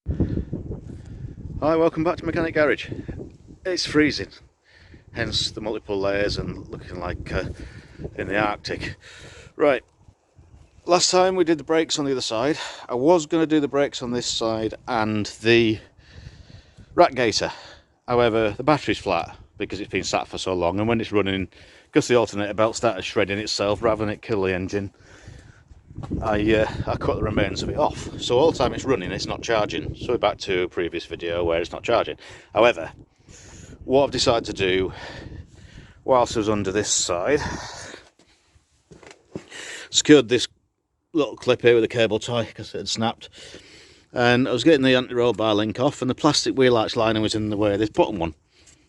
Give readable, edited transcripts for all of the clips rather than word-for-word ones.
Hi, welcome back to Mechanic Garage. It's freezing, hence the multiple layers and looking like in the Arctic. Right, last time we did the brakes on the other side. I was going to do the brakes on this side and the rat gaiter. However, the battery's flat because it's been sat for so long, and when it's running, because the alternator belt started shredding itself rather than it kill the engine, I cut the remains of it off. So all the time it's running, it's not charging. So we're back to a previous video where it's not charging. However, what I've decided to do whilst I was under this side, secured this little clip here with a cable tie because it had snapped, and I was getting the anti-roll bar link off, and the plastic wheel arch liner was in the way. This bottom one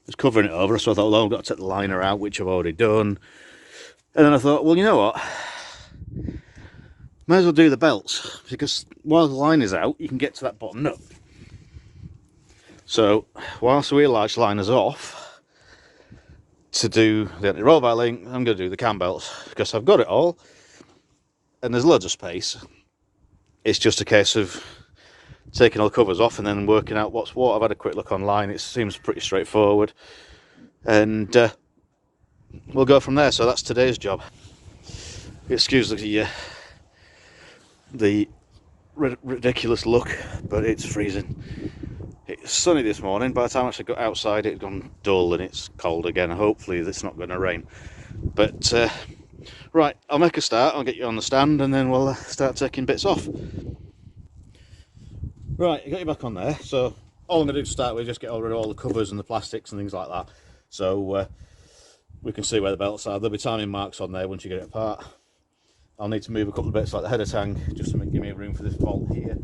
was covering it over, so I thought, well, I've got to take the liner out, which I've already done. And then I thought, well, you know what, might as well do the belts, because while the liner's out you can get to that bottom nut. So whilst the wheel arch liner's off, to do the anti-roll bar link, I'm going to do the cam belts because I've got it all and there's loads of space. It's just a case of taking all the covers off and then working out what's what. I've had a quick look online, it seems pretty straightforward, and we'll go from there. So that's today's job. Excuse the ridiculous look, but it's freezing. It's sunny this morning. By the time I actually got outside, it's gone dull and it's cold again. Hopefully it's not going to rain. But right, I'll make a start, I'll get you on the stand, and then we'll start taking bits off. Right, you got your back on there. So all I'm going to do to start with is just get rid of all the covers and the plastics and things like that, so we can see where the belts are. There'll be timing marks on there once you get it apart. I'll need to move a couple of bits like the header tank just to give me room for this bolt here.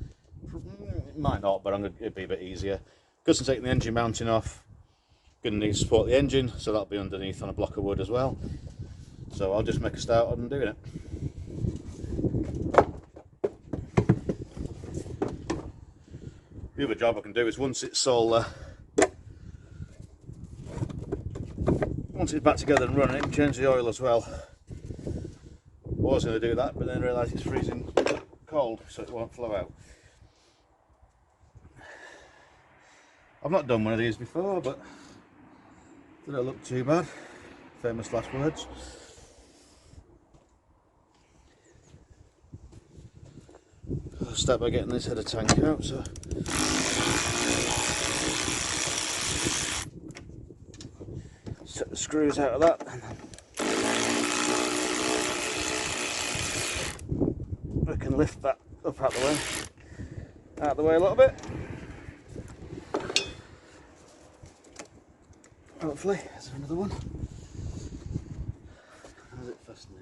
It might not, but it'd be a bit easier. Because I'm taking the engine mounting off, going to need to support the engine, so that'll be underneath on a block of wood as well. So I'll just make a start on doing it. The other job I can do is once it's back together and running, change the oil as well. I was going to do that, but then realised it's freezing cold, so it won't flow out. I've not done one of these before, but they don't look too bad. Famous last words. I'll start by getting this header tank out. So set the screws out of that, and then we can lift that up out the way a little bit. Hopefully, there's another one. How's it fastening?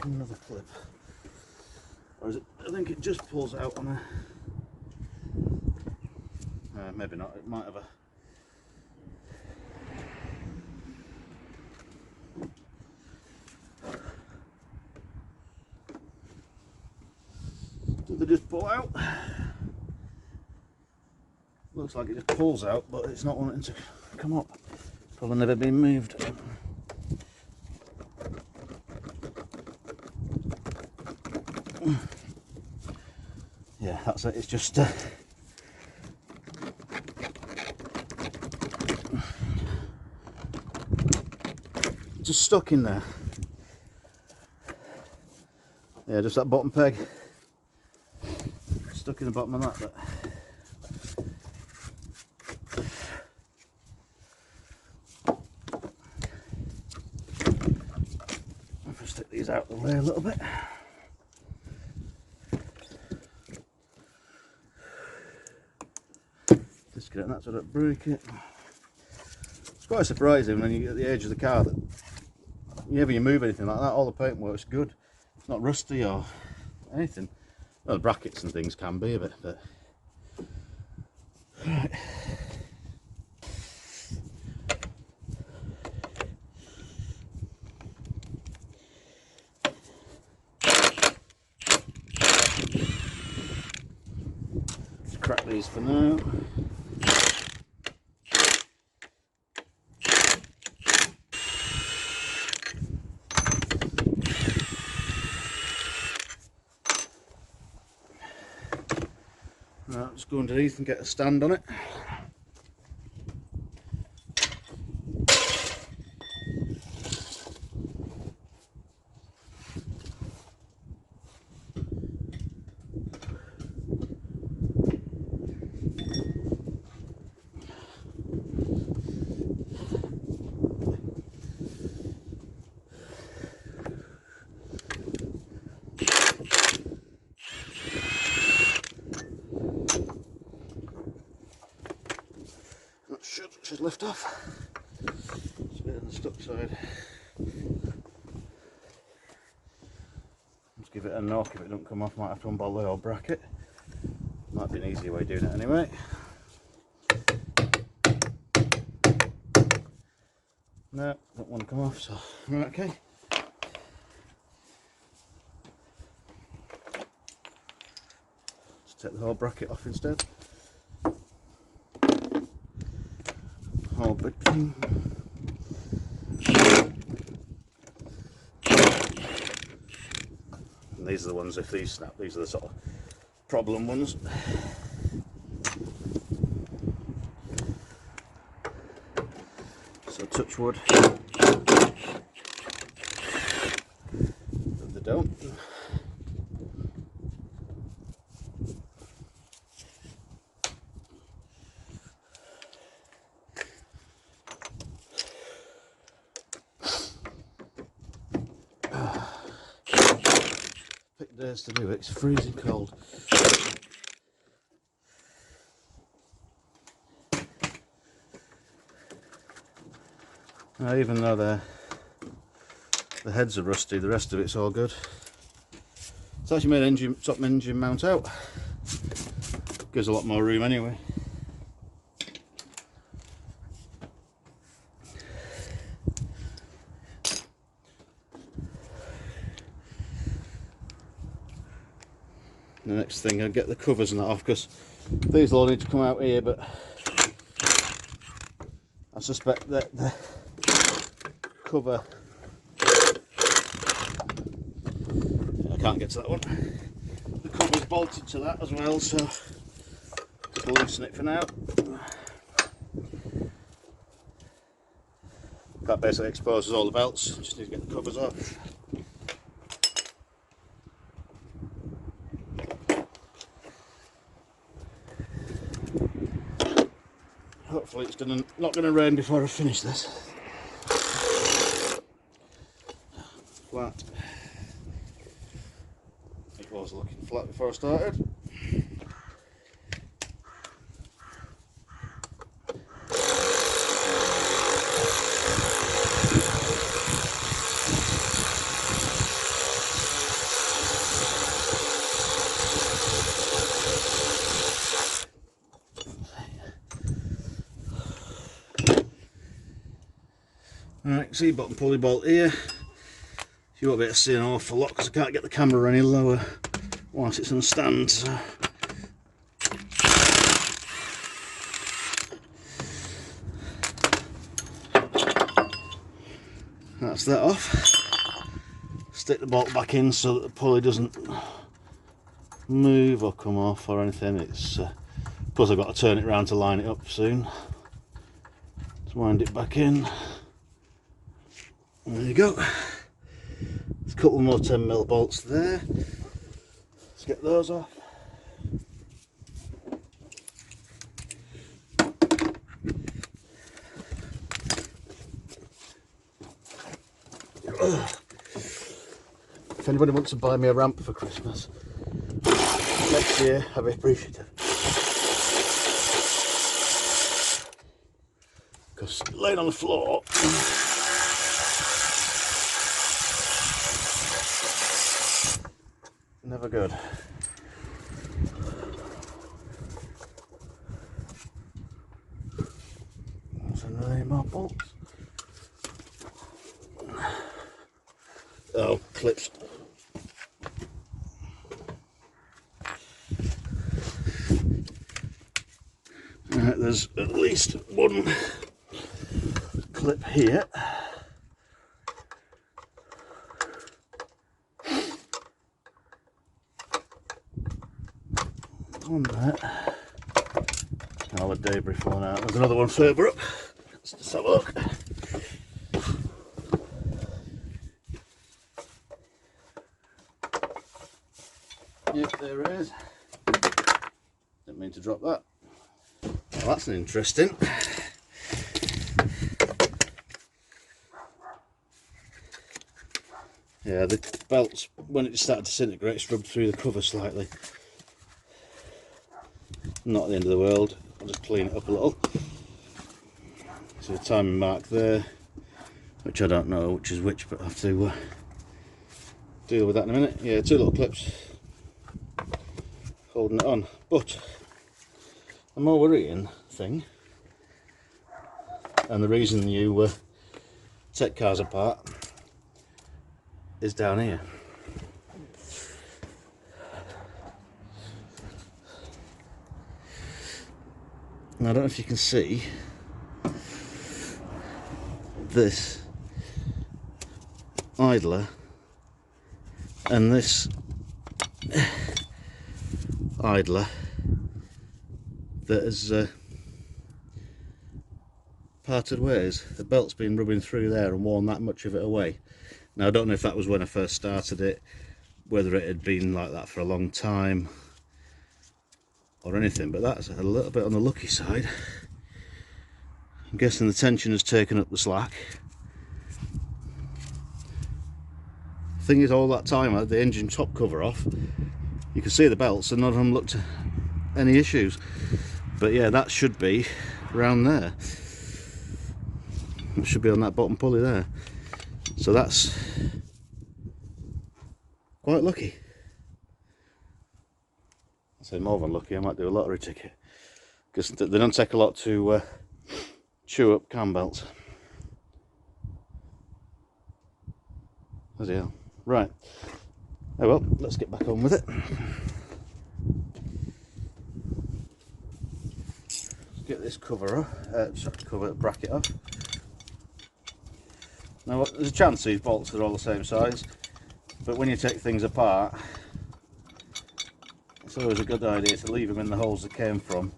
Another clip. Or is it? I think it just pulls out on a. Maybe not, it might have a. Did they just pull out? Looks like it just pulls out, but it's not wanting to come up. Probably never been moved. Yeah, that's it. It's just stuck in there. Yeah, just that bottom peg stuck in the bottom of that bit. I'll stick these out of the way a little bit. Disconnect that so I don't break it. It's quite surprising when you get to the edge of the car that whenever you move anything like that, all the paintwork's good. It's not rusty or anything. Well, the brackets and things can be a bit, but right. Let's crack these for now. Just go underneath and get a stand on it. Should lift off. It's a bit on the stuck side. Just give it a knock. If it don't come off, might have to unbolt the old bracket. Might be an easier way of doing it anyway. No, don't want to come off, so right, okay. Just take the whole bracket off instead. Whole big thing. And these are the ones, if these snap, these are the sort of problem ones. So touch wood that they don't. Pick days to do it, it's freezing cold. Now, even though the heads are rusty, the rest of it's all good. It's actually made top engine mount out. Gives a lot more room anyway. The next thing, I'll get the covers and that off, because these will all need to come out here, but I suspect that the cover, I can't get to that one, the cover's bolted to that as well, so just loosen it for now. That basically exposes all the belts, just need to get the covers off. Hopefully it's not going to rain before I finish this. Flat. It was looking flat before I started. Alright, see bottom pulley bolt here. You won't be able to see an awful lot because I can't get the camera any lower whilst it's on the stand. So. That's that off. Stick the bolt back in so that the pulley doesn't move or come off or anything. It's plus I've got to turn it around to line it up soon. Let's wind it back in. There you go. There's a couple more 10mm bolts there. Let's get those off. If anybody wants to buy me a ramp for Christmas next year, I'd be appreciative. Because laying on the floor, never good. There's another more bolts. Oh, clips. Right, there's at least one clip here. On that. And all the debris falling out. There's another one further up. Let's just have a look. Yep, there it is. Didn't mean to drop that. Well, that's interesting. Yeah, the belts, when it started to disintegrate, scrubbed through the cover slightly. Not the end of the world. I'll just clean it up a little. So a timing mark there, which I don't know which is which, but I'll have to deal with that in a minute. Yeah, 2 little clips holding it on. But the more worrying thing, and the reason you take cars apart, is down here. Now, I don't know if you can see this idler and this idler that has parted ways. The belt's been rubbing through there and worn that much of it away. Now, I don't know if that was when I first started it, whether it had been like that for a long time or anything, but that's a little bit on the lucky side. I'm guessing the tension has taken up the slack. Thing is, all that time I had the engine top cover off, you can see the belts and none of them looked any issues. But yeah, that should be around there. It should be on that bottom pulley there. So that's quite lucky. I say more than lucky, I might do a lottery ticket, because they don't take a lot to chew up cam belts. Bloody hell. Right. Oh well, let's get back on with it. Let's get this cover off, bracket off. Now, there's a chance these bolts are all the same size, but when you take things apart, it's always a good idea to leave them in the holes they came from,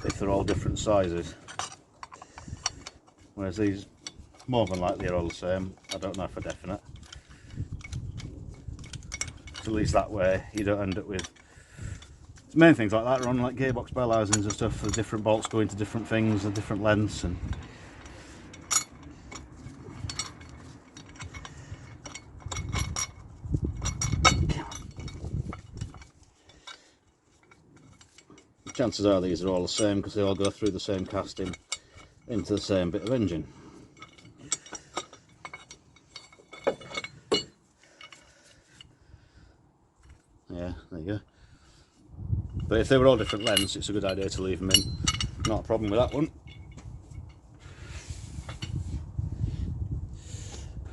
if they're all different sizes. Whereas these, more than likely, are all the same. I don't know for definite. So at least that way you don't end up with the main things like that are on like gearbox bell housings and stuff, for different bolts going to different things and different lengths. And chances are these are all the same because they all go through the same casting into the same bit of engine. Yeah, there you go. But if they were all different lengths, it's a good idea to leave them in. Not a problem with that one.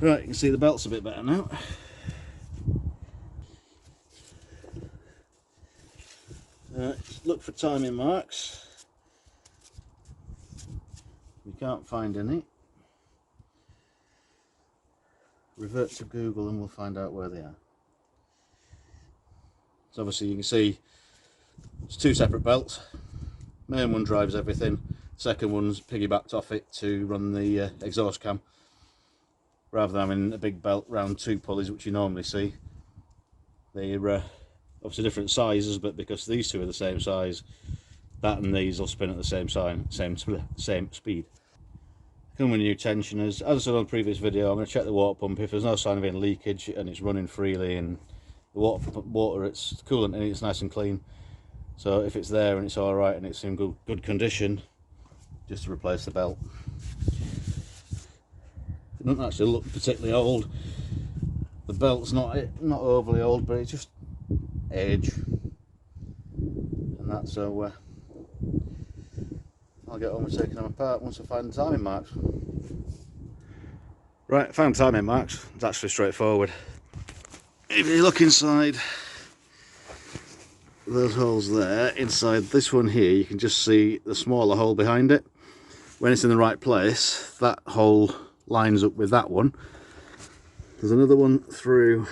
Right, you can see the belt's a bit better now. Look for timing marks. You can't find any. Revert to Google and we'll find out where they are. So obviously you can see it's 2 separate belts. Main one drives everything. Second one's piggybacked off it to run the exhaust cam, rather than having a big belt round 2 pulleys, which you normally see. They're obviously different sizes, but because these 2 are the same size, that and these will spin at the same speed. Come with new tensioners. As I said on the previous video, I'm going to check the water pump. If there's no sign of any leakage and it's running freely and the water, it's coolant and it's nice and clean. So if it's there and it's all right and it's in good condition, just to replace the belt. It doesn't actually look particularly old. The belt's not overly old, but it's just age and that. So I'll get on with taking them apart once I find the timing marks. Right, found timing marks. It's actually straightforward. If you look inside those holes there, inside this one here, you can just see the smaller hole behind it. When it's in the right place, that hole lines up with that one. There's another one through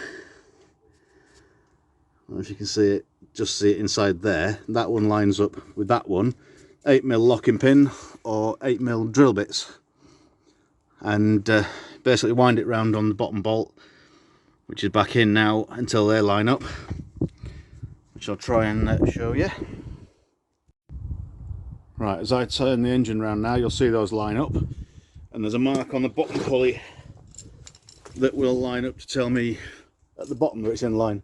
don't know if you can see it, just see it inside there. That one lines up with that one, 8mm locking pin or 8mm drill bits, and basically wind it round on the bottom bolt, which is back in now, until they line up, which I'll try and show you. Right, as I turn the engine round now, you'll see those line up, and there's a mark on the bottom pulley that will line up to tell me at the bottom that it's in line.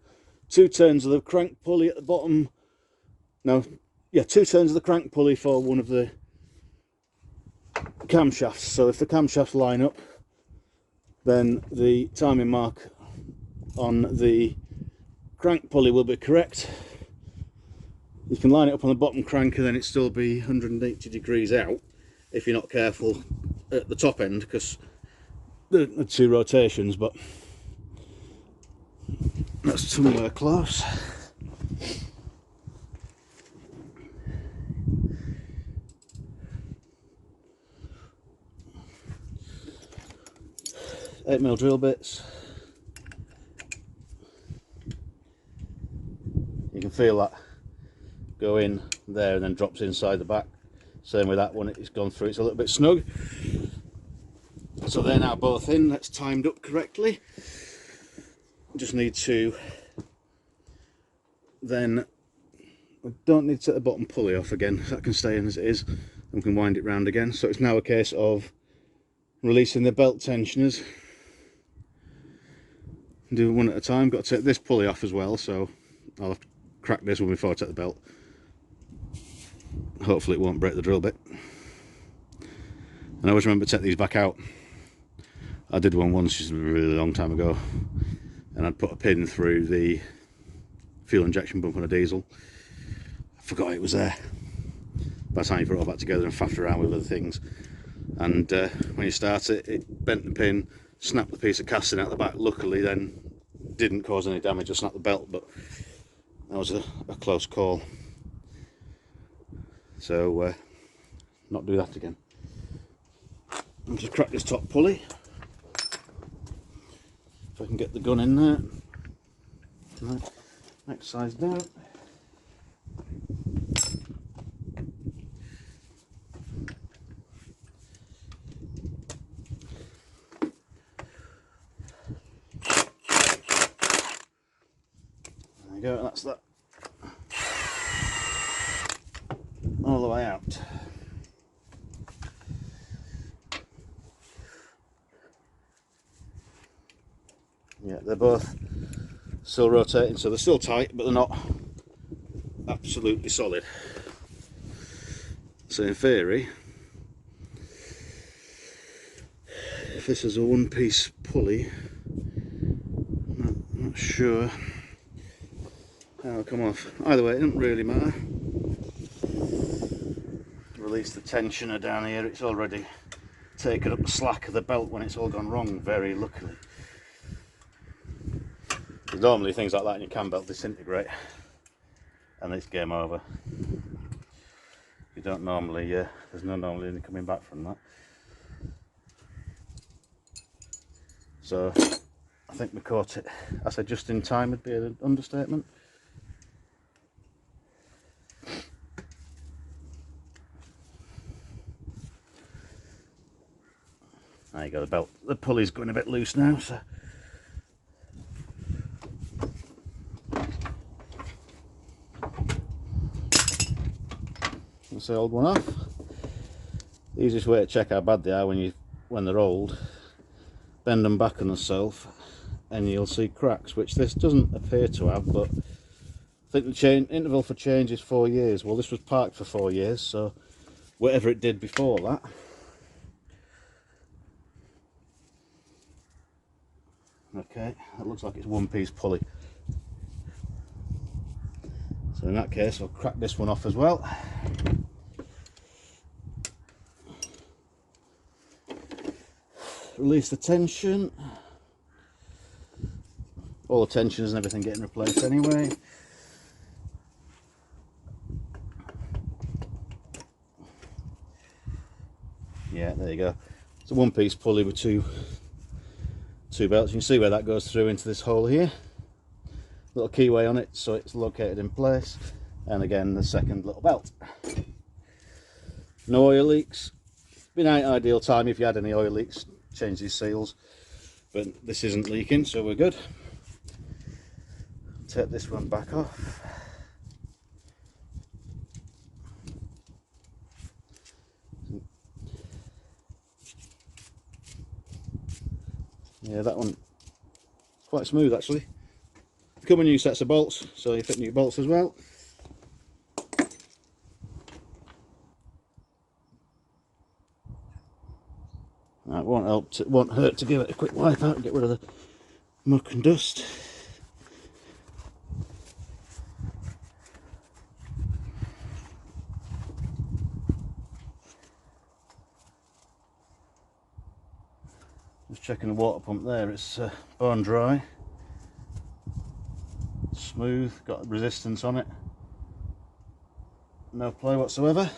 2 turns of the crank pulley at the bottom. No, yeah, 2 turns of the crank pulley for one of the camshafts. So if the camshafts line up, then the timing mark on the crank pulley will be correct. You can line it up on the bottom crank and then it still be 180 degrees out if you're not careful at the top end, because the 2 rotations, but that's somewhere close. Eight mil drill bits. You can feel that go in there and then drops inside the back. Same with that one, it's gone through, it's a little bit snug. So they're now both in, that's timed up correctly. Just need to then, I don't need to take the bottom pulley off again, so that can stay in as it is, and we can wind it round again. So it's now a case of releasing the belt tensioners. Do one at a time. Got to take this pulley off as well, so I'll have to crack this one before I take the belt. Hopefully it won't break the drill bit. And I always remember to take these back out. I did one once just a really long time ago, and I'd put a pin through the fuel injection pump on a diesel. I forgot it was there. By the time you put it all back together and faffed around with other things, and when you start it, it bent the pin, snapped the piece of casting out the back. Luckily then didn't cause any damage or snap the belt, but that was a close call. So not do that again. I'll just crack this top pulley if I can get the gun in there. Right. Next size down. There you go, that's that. All the way out. Yeah, they're both still rotating, so they're still tight, but they're not absolutely solid. So in theory, if this is a one-piece pulley, I'm not sure how it'll come off. Either way, it doesn't really matter. Release the tensioner down here, it's already taken up the slack of the belt when it's all gone wrong, very luckily. Normally things like that in your cam belt disintegrate and it's game over. You don't normally, there's no normally any coming back from that. So I think we caught it. I said just in time would be an understatement. There you go, the belt, the pulley's going a bit loose now, so that's the old one off. The easiest way to check how bad they are when they're old, bend them back on themselves and you'll see cracks, which this doesn't appear to have, but I think the interval for change is 4 years. Well, this was parked for 4 years, so whatever it did before that. Okay, that looks like it's one-piece pulley. So in that case, I'll crack this one off as well. Release the tension. All the tensions and everything getting replaced anyway. Yeah, there you go. It's a one-piece pulley with two belts. You can see where that goes through into this hole here. little keyway on it so it's located in place, and again the second little belt. No oil leaks. Been an ideal time if you had any oil leaks, change these seals, but this isn't leaking, so we're good. Take this one back off. Yeah, that one quite smooth actually. Come with new sets of bolts, so you fit new bolts as well. That won't hurt to give it a quick wipe out and get rid of the muck and dust. Just checking the water pump there, it's bone dry, smooth, got resistance on it, no play whatsoever,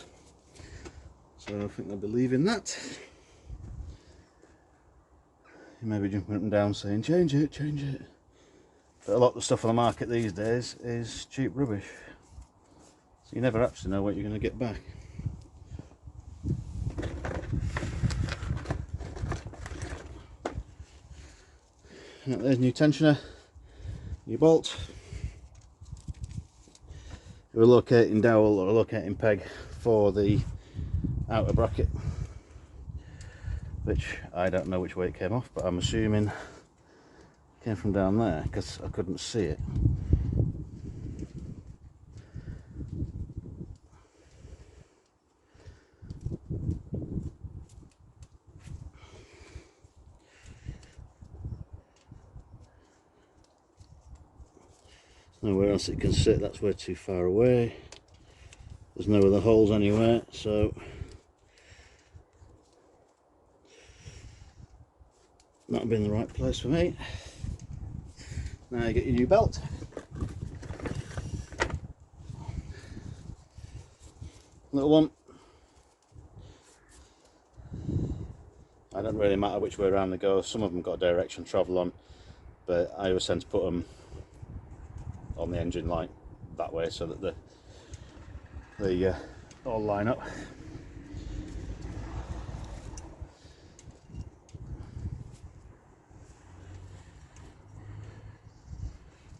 so I think they'll be leaving that. You may be jumping up and down saying change it, change it, but a lot of the stuff on the market these days is cheap rubbish, so you never actually know what you're going to get back. And there's new tensioner, new bolt, a relocating dowel or a locating peg for the outer bracket, which I don't know which way it came off, but I'm assuming it came from down there because I couldn't see it. Nowhere else it can sit, that's way too far away. There's no other holes anywhere, so that'll be in the right place for me. Now you get your new belt. Little one. I don't really matter which way around they go. Some of them got direction travel on, but I always tend to put them on the engine light that way so that they all line up.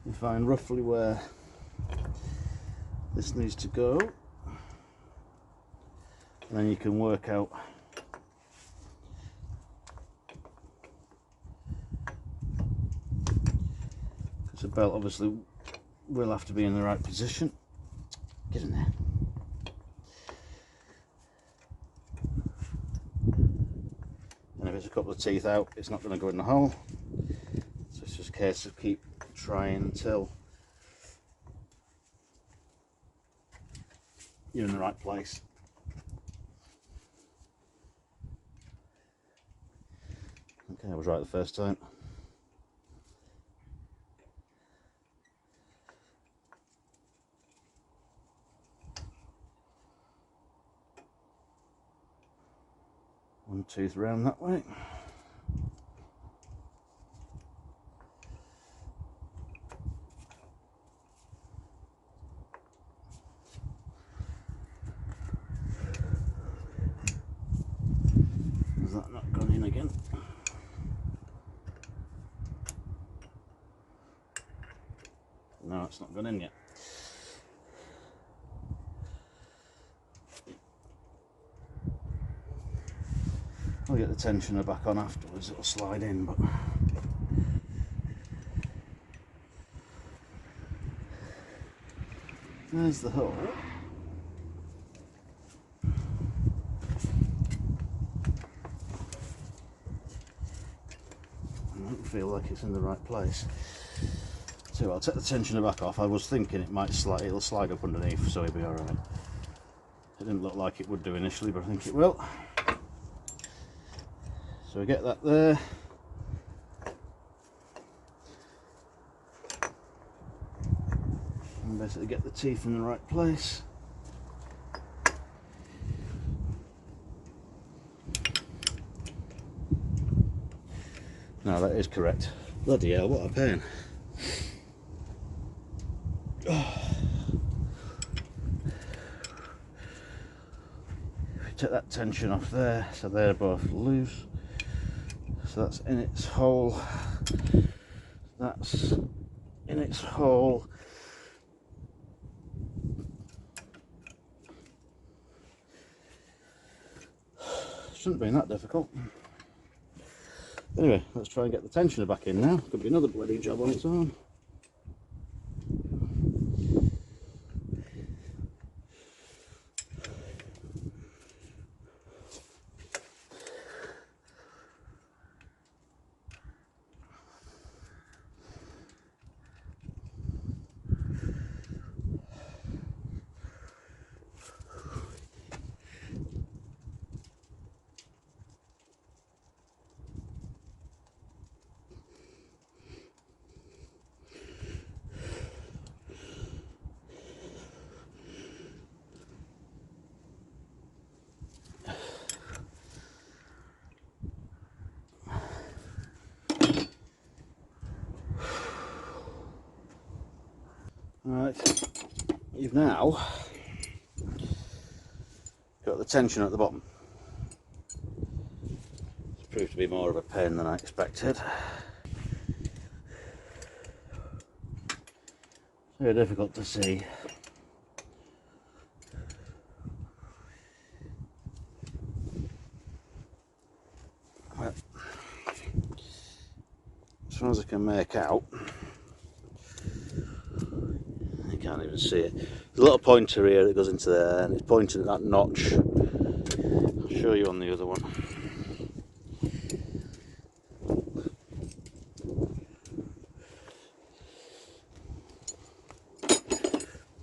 You find roughly where this needs to go, and then you can work out because the belt obviously will have to be in the right position. Get in there. And if it's a couple of teeth out, it's not going to go in the hole. So it's just a case of keep trying until you're in the right place. Okay, I was right the first time. One tooth round that way. Has that not gone in again? No, it's not gone in yet. I'll get the tensioner back on afterwards, it'll slide in, but there's the hole. I don't feel like it's in the right place. So I'll take the tensioner back off. I was thinking it'll slide up underneath, so it'll be alright. It didn't look like it would do initially, but I think it will. So we get that there. And basically get the teeth in the right place. Now that is correct. Bloody hell, what a pain. Take that tension off there, so they're both loose. So that's in its hole. That's in its hole. Shouldn't be that difficult. Anyway, let's try and get the tensioner back in now. Could be another bloody job on its own. Right, you've now got the tension at the bottom. It's proved to be more of a pain than I expected. Very difficult to see. Well, as far as I can make out, you can't even see it. There's a little pointer here that goes into there, and it's pointing at that notch. I'll show you on the other one.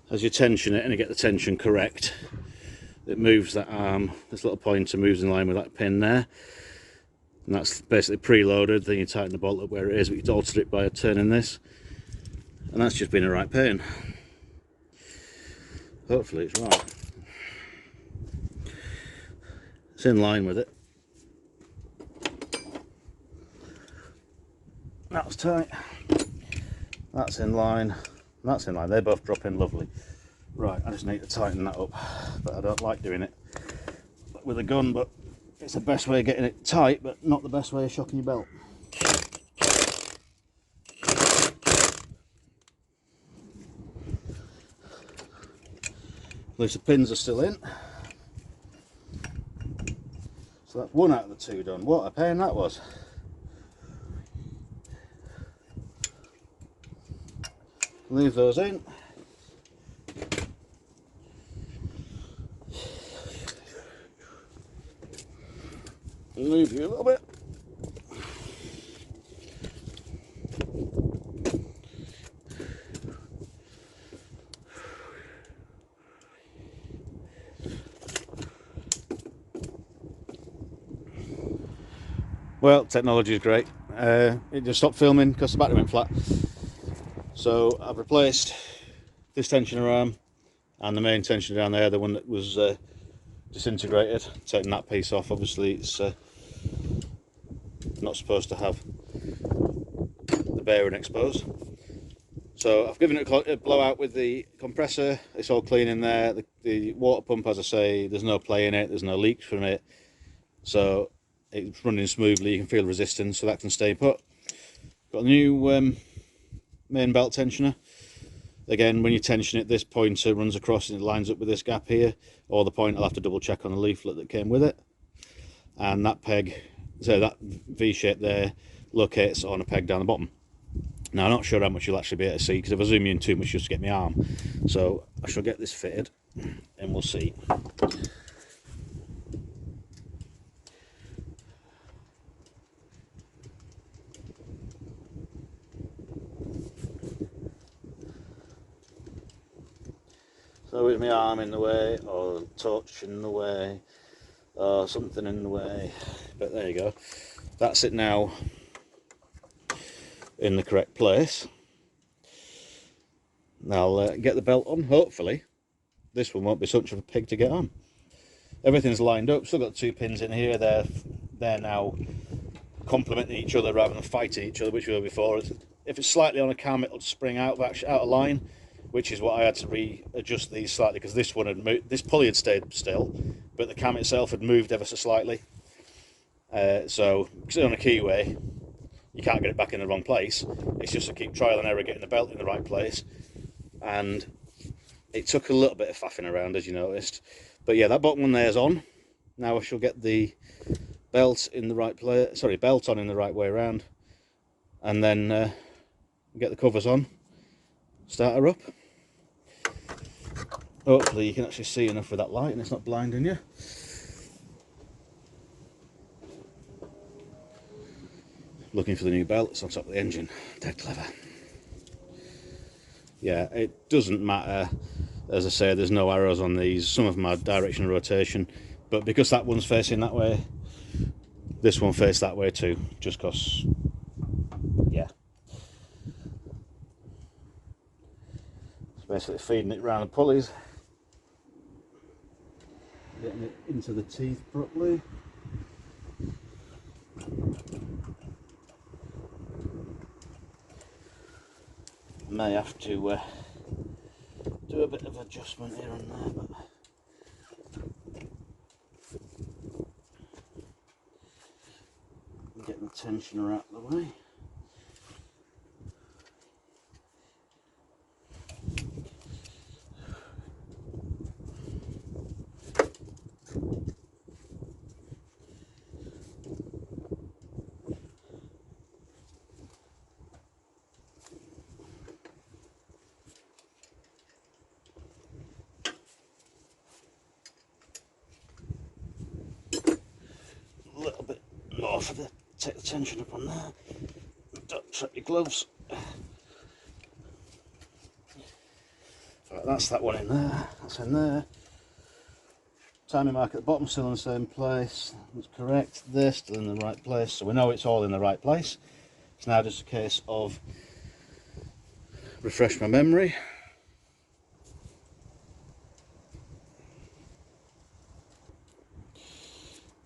As you tension it and you get the tension correct, it moves that arm. This little pointer moves in line with that pin there, and that's basically preloaded. Then you tighten the bolt up where it is, but you alter it by turning this, and that's just been a right pain. Hopefully it's right. It's in line with it. That's tight. That's in line. That's in line. They both drop in lovely. Right, I just need to tighten that up, but I don't like doing it with a gun, but it's the best way of getting it tight, but not the best way of shocking your belt. At least the pins are still in. So that's one out of the two done. What a pain that was. Leave those in. Move you a little bit. Well, technology is great. It just stopped filming because the battery went flat. So I've replaced this tensioner arm and the main tensioner down there, the one that was disintegrated. Taking that piece off. Obviously it's not supposed to have the bearing exposed. So I've given it a blowout with the compressor. It's all clean in there. The water pump, as I say, there's no play in it, there's no leaks from it, so it's running smoothly. You can feel resistance, so that can stay put. Got a new main belt tensioner. Again, when you tension it, this pointer runs across and it lines up with this gap here, or the point I'll have to double check on the leaflet that came with it. And that peg, so that V shape there, locates on a peg down the bottom. Now I'm not sure how much you'll actually be able to see, because if I zoom in too much you'll just get my arm. So I shall get this fitted and we'll see. So with my arm in the way, or the torch in the way, or something in the way, but there you go. That's it now in the correct place. Now I'll get the belt on. Hopefully this one won't be such a pig to get on. Everything's lined up. Still got 2 pins in here. They're now complementing each other rather than fighting each other, which we were before. If it's slightly on a cam, it'll spring out of line. which is what I had to readjust these slightly, because this one had moved, this pulley had stayed still, but the cam itself had moved ever so slightly. So, because it's on a keyway, you can't get it back in the wrong place. It's just to keep trial and error getting the belt in the right place. And it took a little bit of faffing around, as you noticed. But yeah, that bottom one there's on. Now I shall get the belt in the right place, sorry, belt on in the right way around, and then get the covers on, start her up. Hopefully you can actually see enough with that light and it's not blinding you. Looking for the new belt, it's on top of the engine. Dead clever. Yeah, it doesn't matter, as I say, there's no arrows on these. Some of them are direction of rotation, but because that one's facing that way, this one faced that way too, just because, yeah. It's basically feeding it round the pulleys, getting it into the teeth properly. May have to do a bit of adjustment here and there, but I'm getting the tensioner out of the way. A little bit more for the take the tension up on there. Don't trip your gloves. Right, that's that one in there. That's in there. Timing mark at the bottom still in the same place. That's correct. They're still in the right place, so we know it's all in the right place. It's now just a case of refresh my memory.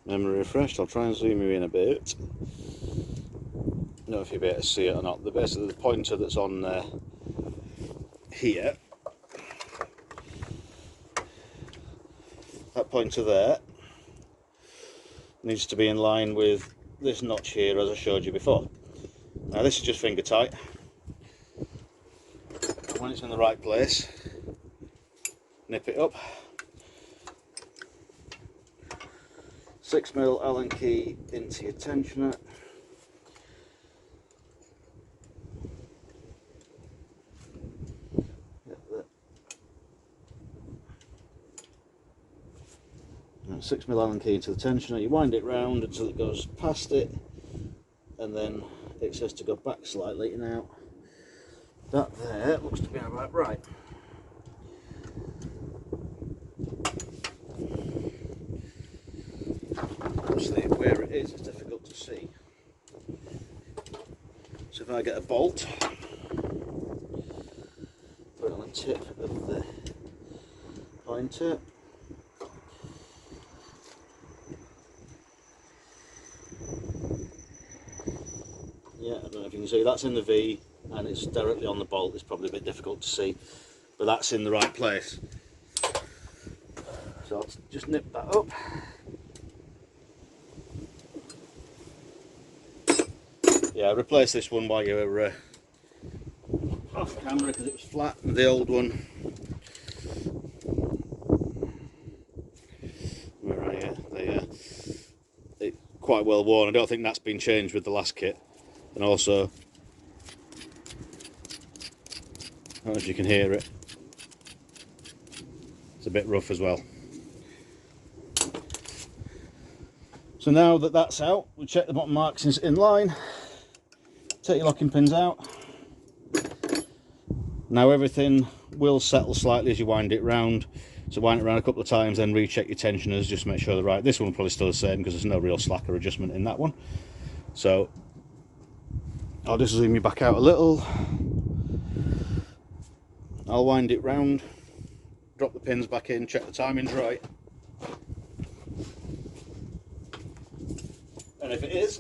Memory refreshed. I'll try and zoom you in a bit. I don't know if you'll be able to see it or not. Basically the pointer that's on here, that pointer there, needs to be in line with this notch here, as I showed you before. Now this is just finger tight. When it's in the right place, nip it up. 6mm Allen key into your tensioner. And 6mm Allen key into the tensioner. You wind it round until it goes past it, and then it says to go back slightly. Now that there looks to be about right. Obviously where it is difficult to see, so if I get a bolt, put it on the tip of the pointer, yeah, I don't know if you can see, that's in the V and it's directly on the bolt. It's probably a bit difficult to see, but that's in the right place. So I'll just nip that up. Yeah, replace this one while you were off camera because it was flat, and the old one, where are you? It's quite well worn. I don't think that's been changed with the last kit. And also, I don't know if you can hear it, it's a bit rough as well. So now that that's out, we check the bottom marks in line. Take your locking pins out. Now everything will settle slightly as you wind it round, so wind it around a couple of times, then recheck your tensioners just to make sure they're right. This one will probably still the same because there's no real slack or adjustment in that one. So I'll just zoom you back out a little. I'll wind it round, drop the pins back in, check the timing's right, and if it is,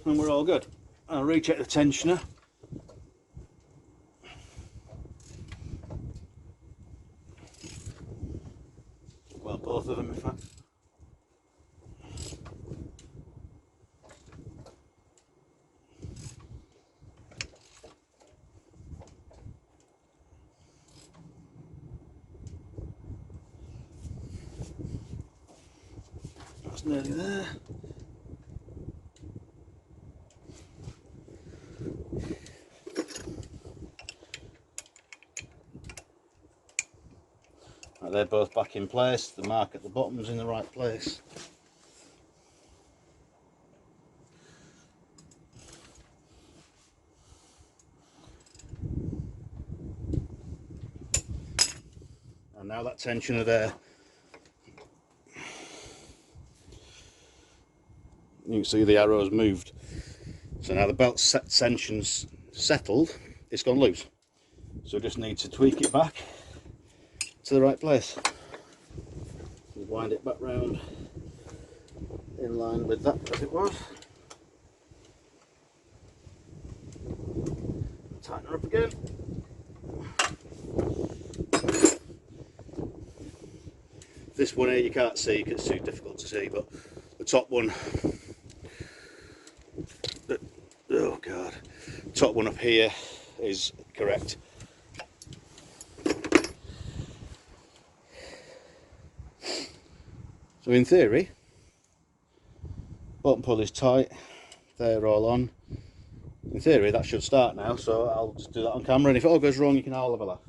then we're all good. I'll recheck the tensioner. Or both of them, in fact. That's nearly there. Right, they're both back in place. The mark at the bottom's in the right place. And now that tensioner there, you can see the arrow's moved. So now the belt tension's settled, it's gone loose. So we just need to tweak it back to the right place. Wind it back round in line with that as it was. Tighten her up again. This one here you can't see because it's too difficult to see, but the top one, oh god, top one up here is correct. So in theory, bottom pull is tight, they're all on. In theory that should start now, so I'll just do that on camera, and if it all goes wrong you can all have a laugh.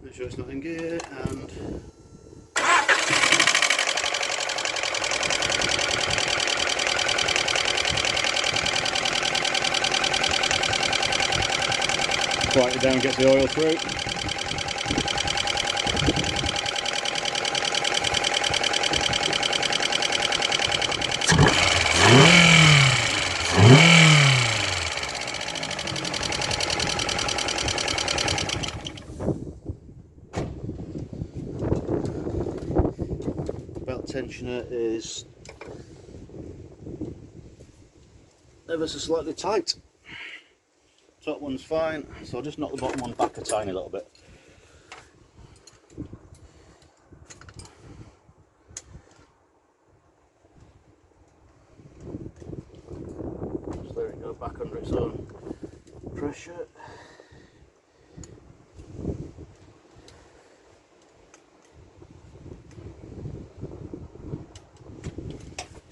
Make sure it's not in gear, and quiet it down, get the oil through. Belt tensioner is ever so slightly tight. Top one's fine, so I'll just knock the bottom one back a tiny little bit. Just let it go back under its own pressure.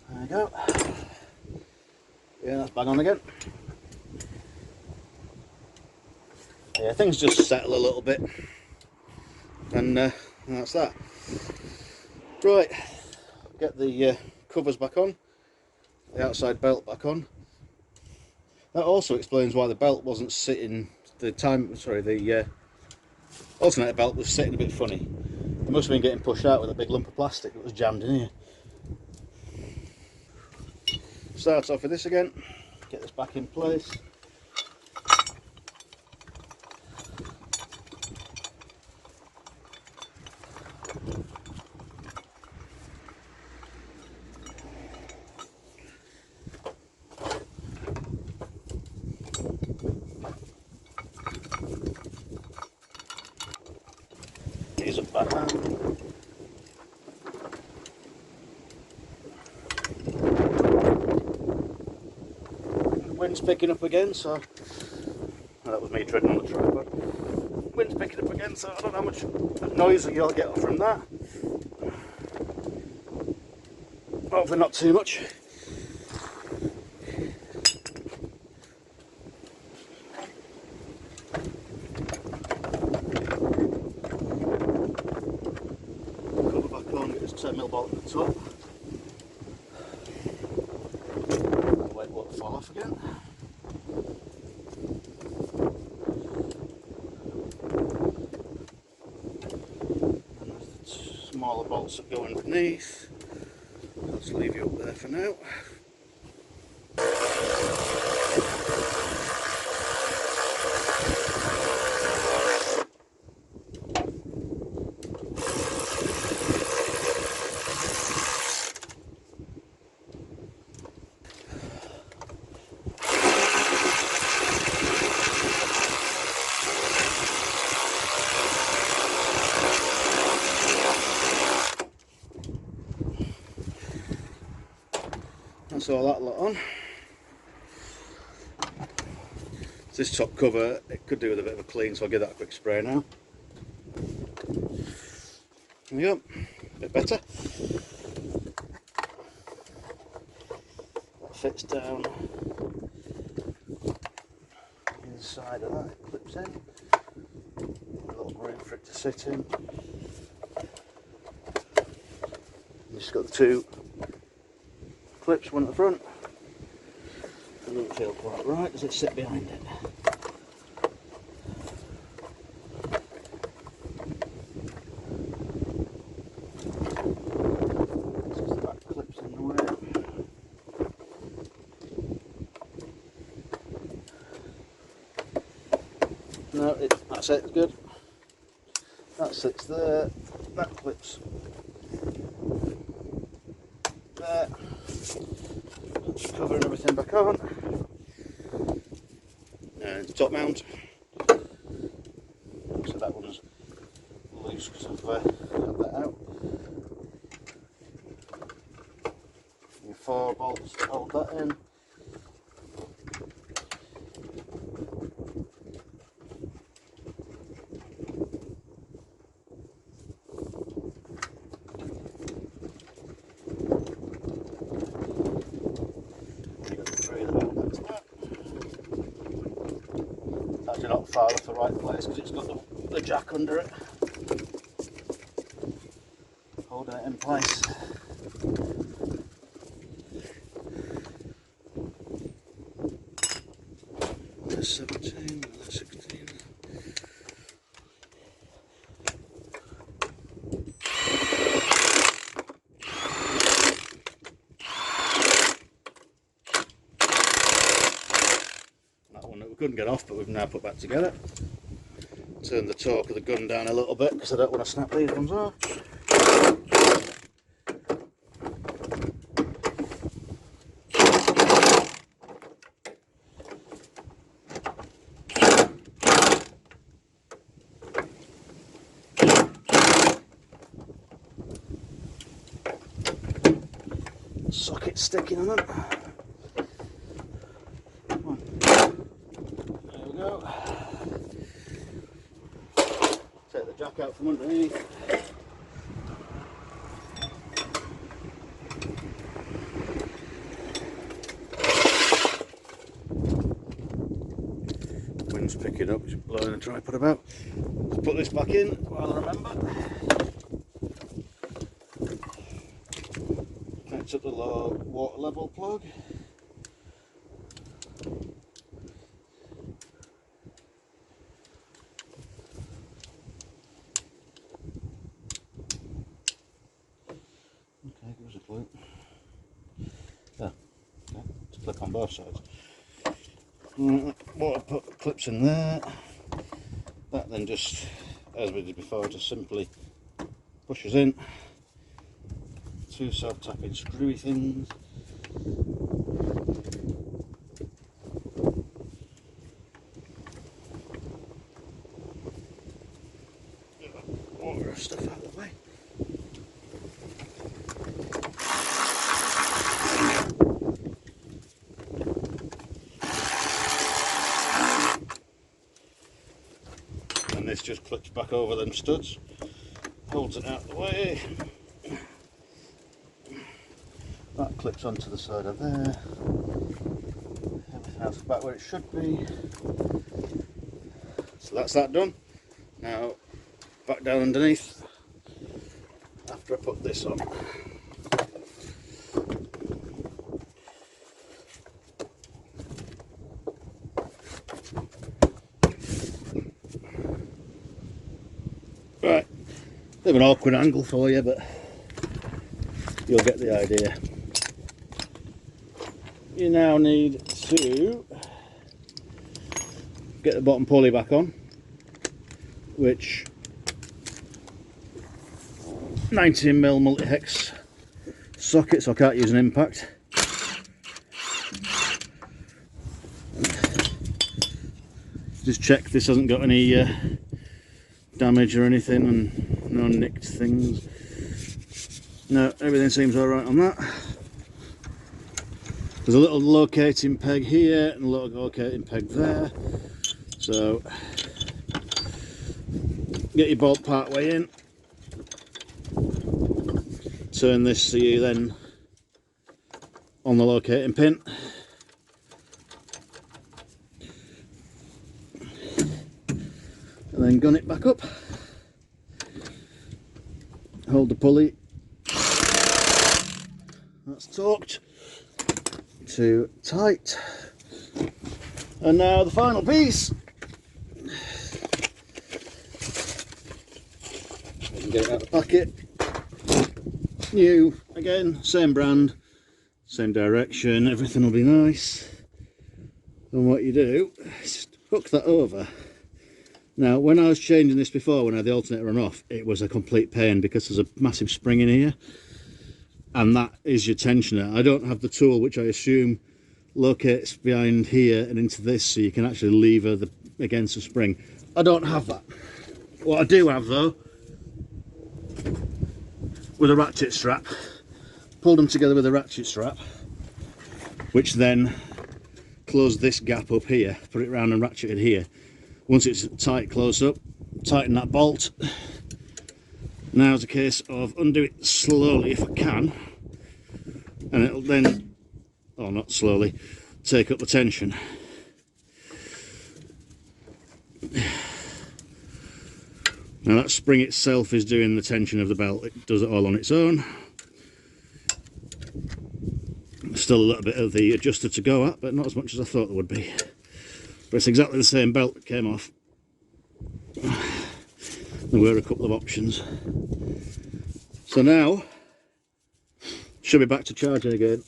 There we go. Yeah, that's bang on again. Yeah, things just settle a little bit, and that's that. Right, get the covers back on, the outside belt back on. That also explains why the belt wasn't sitting, the alternator belt was sitting a bit funny. It must have been getting pushed out with a big lump of plastic that was jammed in here. Start off with this again, get this back in place. Use a backhand. The wind's picking up again, so well, that was me treading on the tripod. Wind's picking up again, so I don't know how much noise that you'll get from that. Hopefully not too much. Cover back on, get this 10mm bolt at the top. Wait, won't fall off again. And there's the smaller bolts that go underneath. I'll just leave you up there for now. that's all that lot on. This top cover, it could do with a bit of a clean, so I'll give that a quick spray now. There we go, a bit better. That fits down inside of that, it clips in. A little room for it to sit in. You've just got the two clips, one at the front. It doesn't feel quite right, does it sit behind it? Because the back clips in the way. No, that's it, it's good. That sits there, that clips there. Just covering everything back on. And top mount. So that one's loose because I've had that out. Your 4 bolts to hold that in. Actually not far off the right place because it's got the jack under it, holding it in place. There's 17, there's 16. Couldn't get off, but we've now put back together. Turn the torque of the gun down a little bit because I don't want to snap these ones off. Socket sticking on them. Go. Take the jack out from underneath. Wind's picking up, it's blowing the tripod about. Let's put this back in while I remember. Connect up the low water level plug. Okay, give us a clue. There. Okay. Let's click on both sides. Water put clips in there. That then just, as we did before, just simply pushes in. Two self-tapping screwy things. Water stuff out of the way. And this just clips back over them studs, holds it out of the way. That clips onto the side of there. Everything else back where it should be. So that's that done. Now back down underneath after I put this on. Right, bit of an awkward angle for you, but you'll get the idea. You now need to get the bottom pulley back on, which 19mm multi-hex socket, so I can't use an impact. Just check this hasn't got any damage or anything, and no nicked things. No, everything seems alright on that. There's a little locating peg here and a little locating peg there. So get your bolt part way in, turn this so you then on the locating pin, and then gun it back up. Hold the pulley, that's torqued to tight, and now the final piece. You can get it out of the packet. New, again, same brand, same direction, everything will be nice. And what you do is just hook that over. Now, when I was changing this before, when I had the alternator on off, it was a complete pain because there's a massive spring in here, and that is your tensioner. I don't have the tool, which I assume locates behind here and into this, so you can actually lever against the spring. I don't have that. What I do have though, with a ratchet strap, pull them together with a ratchet strap, which then close this gap up here, put it round and ratchet it here. Once it's tight close up, tighten that bolt. Now it's a case of undo it slowly if I can, and it'll then, or not slowly, take up the tension. Now that spring itself is doing the tension of the belt, it does it all on its own. Still a little bit of the adjuster to go at, but not as much as I thought there would be. But it's exactly the same belt that came off. There were a couple of options. So now, should be back to charging again.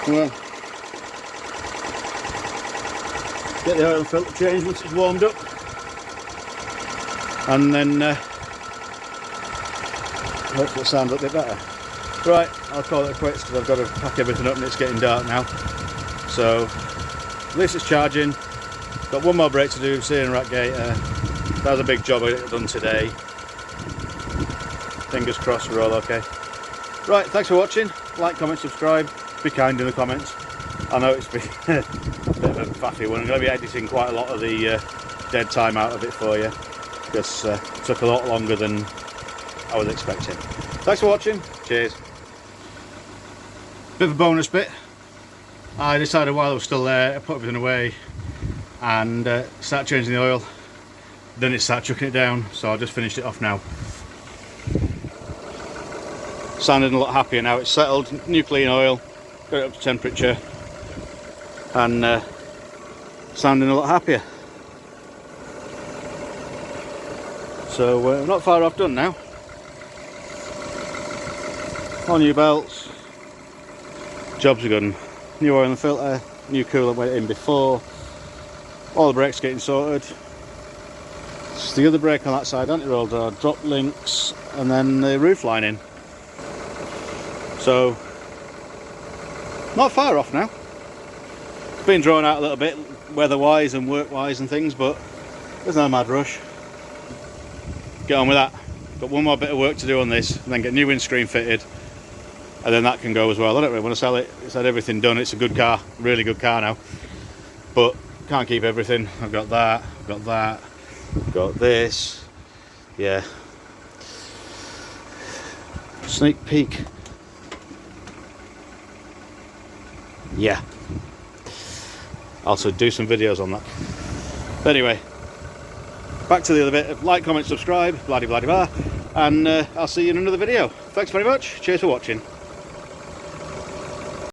Well, get the oil filter changed once it's warmed up, and then hopefully it'll sound a little bit better. Right, I'll call it quits because I've got to pack everything up and it's getting dark now. So at least it's charging. Got one more brake to do, steering rack gator. That was a big job I got done today. Fingers crossed we're all okay. Right, thanks for watching. Like, comment, subscribe. Be kind in the comments. I know it's been a bit of a faffy one. I'm going to be editing quite a lot of the dead time out of it for you, because it took a lot longer than I was expecting. Thanks for watching. Cheers. Bit of a bonus bit. I decided while I was still there, I put everything away and start changing the oil. Then it started chucking it down, so I just finished it off now. Sounding a lot happier now. It's settled, new clean oil, got it up to temperature, and sounding a lot happier. So we're not far off done now. All new belts, jobs are good. New oil and filter, new coolant went in before, all the brakes getting sorted. Just the other brake on that side, anti-roll door, drop links, and then the roof lining. So, not far off now. It's been drawn out a little bit, weather-wise and work-wise and things, but there's no mad rush. Get on with that. Got one more bit of work to do on this, and then get new windscreen fitted, and then that can go as well. I don't really want to sell it. It's had everything done. It's a good car, really good car now. But can't keep everything. I've got that, I've got that, I've got this. Yeah. Sneak peek. Yeah, also do some videos on that. But anyway, back to the other bit. Like, comment, subscribe, blah blah blah, and I'll see you in another video. Thanks very much. Cheers for watching.